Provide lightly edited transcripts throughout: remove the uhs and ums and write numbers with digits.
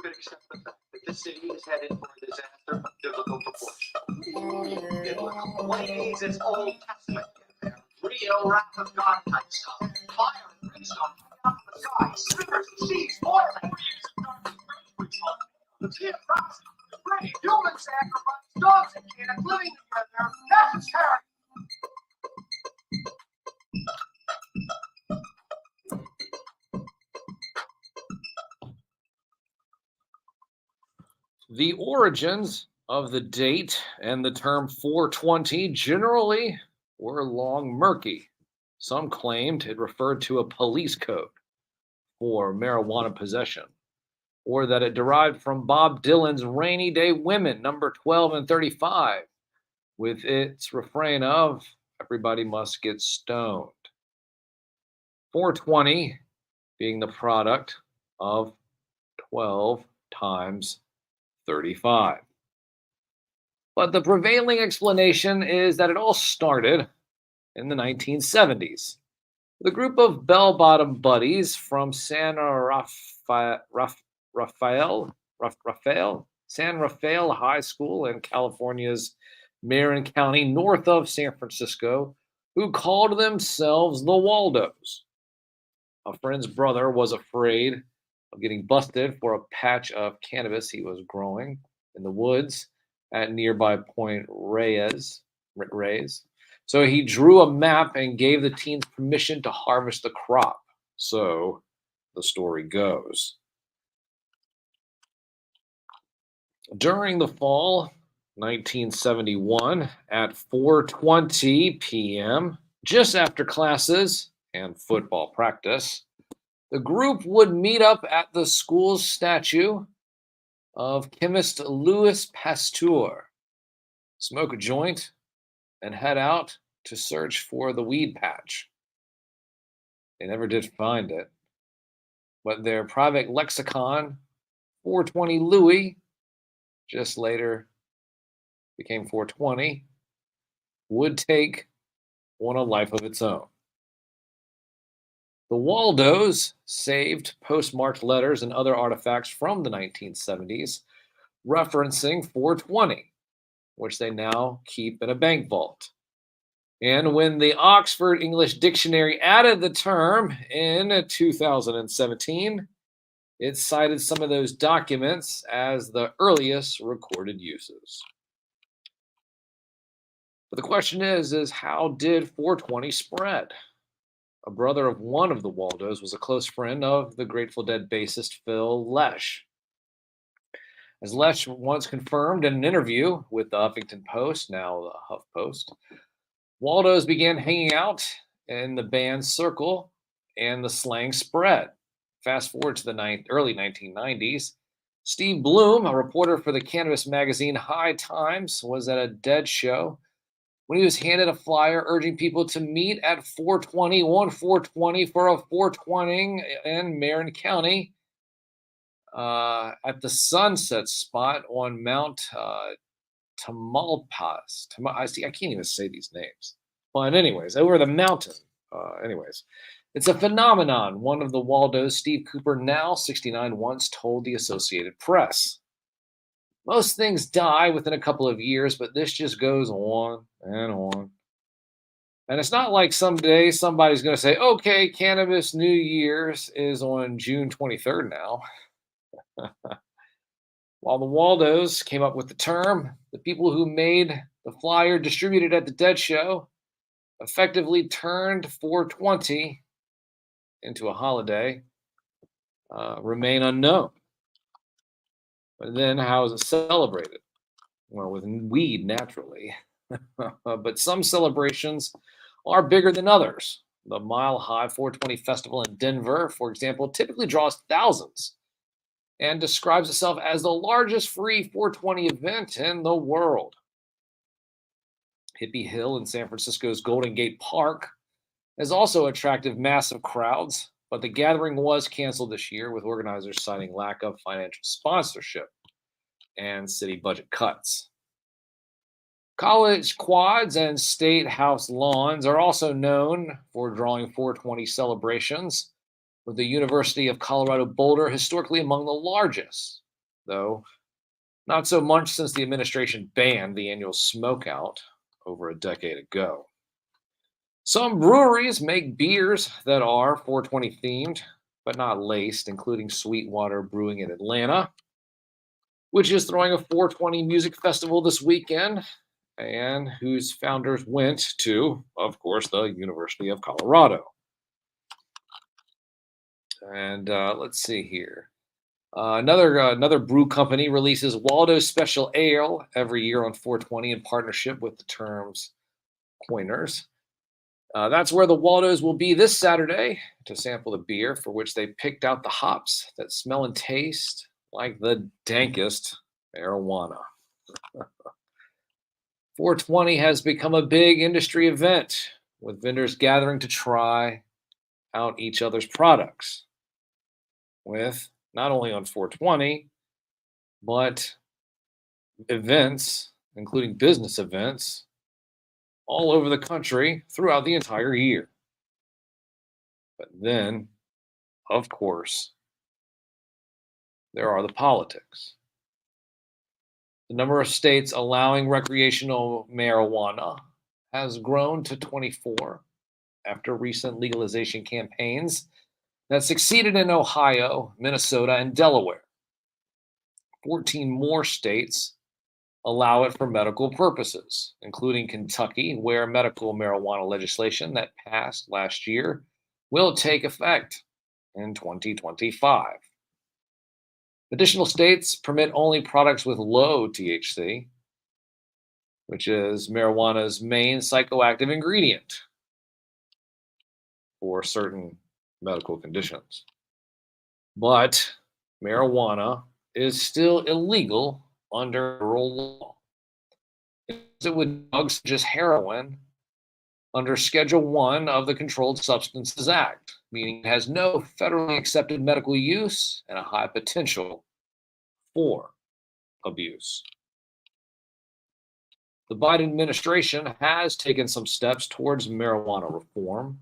could accept the fact that the city is headed for a disaster of biblical proportion. It was Blaze its Old Testament in there. Real wrath of God type stuff. Fire and brimstone coming out of the sky. Spirits, seas, boiling. Waves of darkness, which the theocracy, the brave, human sacrifice, dogs and cats living together. That's terrible. The origins of the date and the term 420 generally were long murky. Some claimed it referred to a police code for marijuana possession, or that it derived from Bob Dylan's Rainy Day Women, number 12 and 35, with its refrain of "Everybody must get stoned." 420 being the product of 12 times 35. But the prevailing explanation is that it all started in the 1970s with a group of bell-bottom buddies from San Rafael High School in California's Marin County, north of San Francisco, who called themselves the Waldos. A friend's brother was afraid of getting busted for a patch of cannabis he was growing in the woods at nearby Point Reyes. So he drew a map and gave the teens permission to harvest the crop. So the story goes. During the fall 1971 at 4:20 p.m., just after classes and football practice, the group would meet up at the school's statue of chemist Louis Pasteur, smoke a joint, and head out to search for the weed patch. They never did find it, but their private lexicon, 420 Louis, just later became 420, would take on a life of its own. The Waldos saved postmarked letters and other artifacts from the 1970s referencing 420, which they now keep in a bank vault. And when the Oxford English Dictionary added the term in 2017, it cited some of those documents as the earliest recorded uses. But the question is how did 420 spread? A brother of one of the Waldos was a close friend of the Grateful Dead bassist Phil Lesh. As Lesh once confirmed in an interview with the Huffington Post, now the HuffPost, Waldos began hanging out in the band's circle and the slang spread. Fast forward to the early 1990s, Steve Bloom, a reporter for the cannabis magazine High Times, was at a Dead show when he was handed a flyer urging people to meet at 420 on 420 for a 420 in Marin County at the Sunset Spot on Mount Tamalpais. I can't even say these names. But anyways, over the mountain. It's a phenomenon, one of the Waldos, Steve Cooper, now 69, once told the Associated Press. Most things die within a couple of years, but this just goes on and on. And it's not like someday somebody's going to say, okay, Cannabis New Year's is on June 23rd now. While the Waldos came up with the term, the people who made the flyer distributed at the Dead show effectively turned 420 into a holiday, remain unknown. But then how is it celebrated? Well, with weed, naturally. But some celebrations are bigger than others. The Mile High 420 Festival in Denver, for example, typically draws thousands and describes itself as the largest free 420 event in the world. Hippie Hill in San Francisco's Golden Gate Park has also attracted massive crowds, but the gathering was canceled this year with organizers citing lack of financial sponsorship and city budget cuts. College quads and state house lawns are also known for drawing 420 celebrations, with the University of Colorado Boulder historically among the largest, though not so much since the administration banned the annual smokeout over a decade ago. Some breweries make beers that are 420 themed, but not laced, including Sweetwater Brewing in Atlanta, which is throwing a 420 music festival this weekend, and whose founders went to, of course, the University of Colorado. And let's see here. Another brew company releases Waldo Special Ale every year on 420 in partnership with the Terms Coiners. That's where the Waldos will be this Saturday to sample the beer, for which they picked out the hops that smell and taste like the dankest marijuana. 420 has become a big industry event, with vendors gathering to try out each other's products, with not only on 420, but events, including business events, all over the country throughout the entire year. But then, of course, there are the politics. The number of states allowing recreational marijuana has grown to 24 after recent legalization campaigns that succeeded in Ohio, Minnesota, and Delaware. 14 more states allow it for medical purposes, including Kentucky, where medical marijuana legislation that passed last year will take effect in 2025. Additional states permit only products with low THC, which is marijuana's main psychoactive ingredient for certain medical conditions. But marijuana is still illegal under federal law. It would drugs such as heroin under Schedule 1 of the Controlled Substances Act, meaning it has no federally accepted medical use and a high potential for abuse. The Biden administration has taken some steps towards marijuana reform.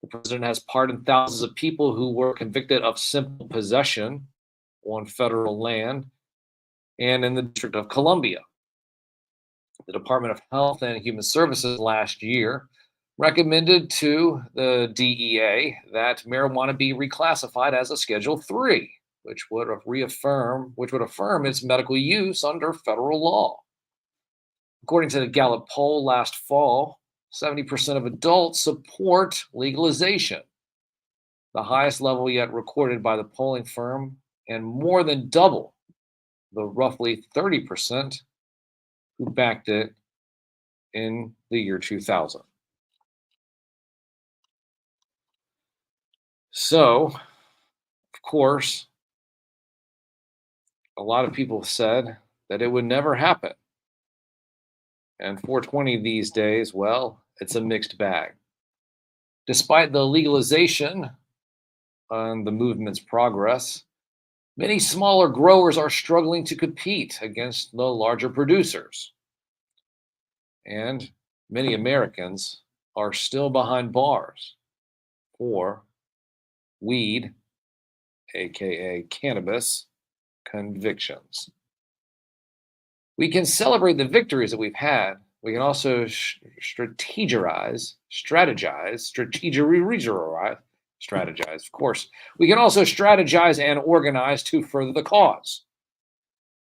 The president has pardoned thousands of people who were convicted of simple possession on federal land and in the District of Columbia. The Department of Health and Human Services last year recommended to the DEA that marijuana be reclassified as a Schedule 3, which would affirm its medical use under federal law. According to the Gallup poll last fall, 70% of adults support legalization, the highest level yet recorded by the polling firm, and more than double the roughly 30% who backed it in the year 2000. So, of course, a lot of people said that it would never happen. And 420 these days, well, it's a mixed bag. Despite the legalization and the movement's progress, many smaller growers are struggling to compete against the larger producers. And many Americans are still behind bars for weed, aka cannabis, convictions. We can celebrate the victories that we've had. We can also strategize, of course. We can also strategize and organize to further the cause.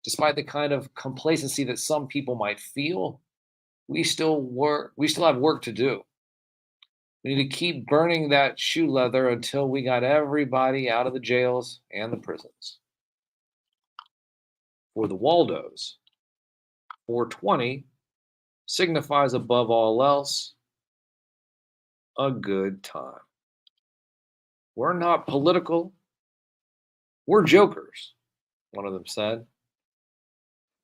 Despite the kind of complacency that some people might feel, we still have work to do. We need to keep burning that shoe leather until we got everybody out of the jails and the prisons. For the Waldos, 420 signifies above all else a good time. We're not political, we're jokers, one of them said.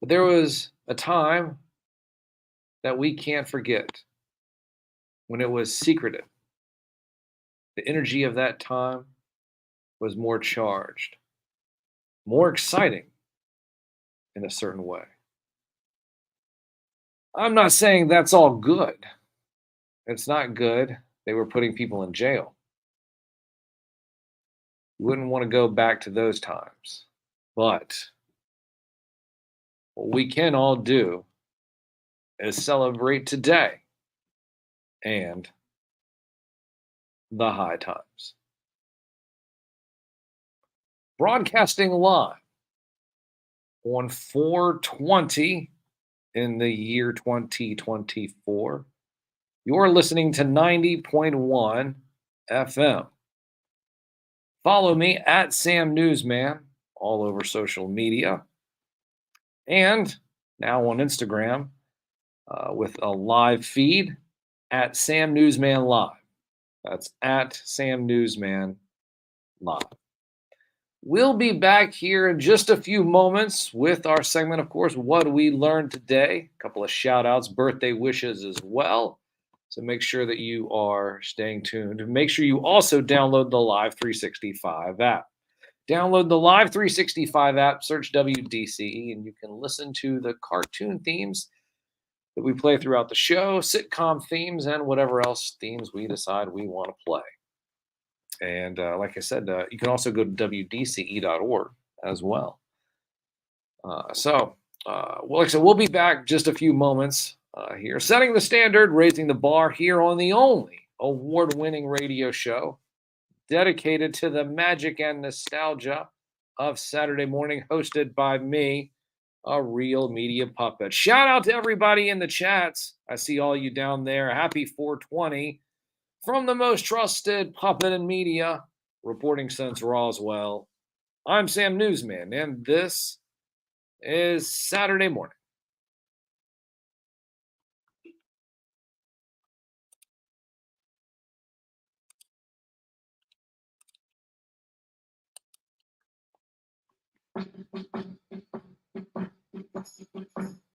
But there was a time that we can't forget, when it was secretive. The energy of that time was more charged, more exciting in a certain way. I'm not saying that's all good. It's not good. They were putting people in jail. You wouldn't want to go back to those times. But what we can all do is celebrate today and the high times. Broadcasting live on 420 in the year 2024. You're listening to 90.1 FM. Follow me at Sam Newsman all over social media and now on Instagram with a live feed at Sam Newsman Live. That's at Sam Newsman Live. We'll be back here in just a few moments with our segment, of course, What We Learned Today. A couple of shout outs, birthday wishes as well. So make sure that you are staying tuned. Make sure you also download the Live 365 app. Download the Live 365 app, search WDCE, and you can listen to the cartoon themes that we play throughout the show, sitcom themes, and whatever else themes we decide we want to play. And like I said, you can also go to WDCE.org as well. Well, like I said, we'll be back just a few moments here, setting the standard, raising the bar here on the only award-winning radio show dedicated to the magic and nostalgia of Saturday morning, hosted by me, a real media puppet. Shout out to everybody in the chats. I see all you down there. Happy 420. From the most trusted puppet in media, reporting since Roswell, I'm Sam Newsman, and this is Saturday morning.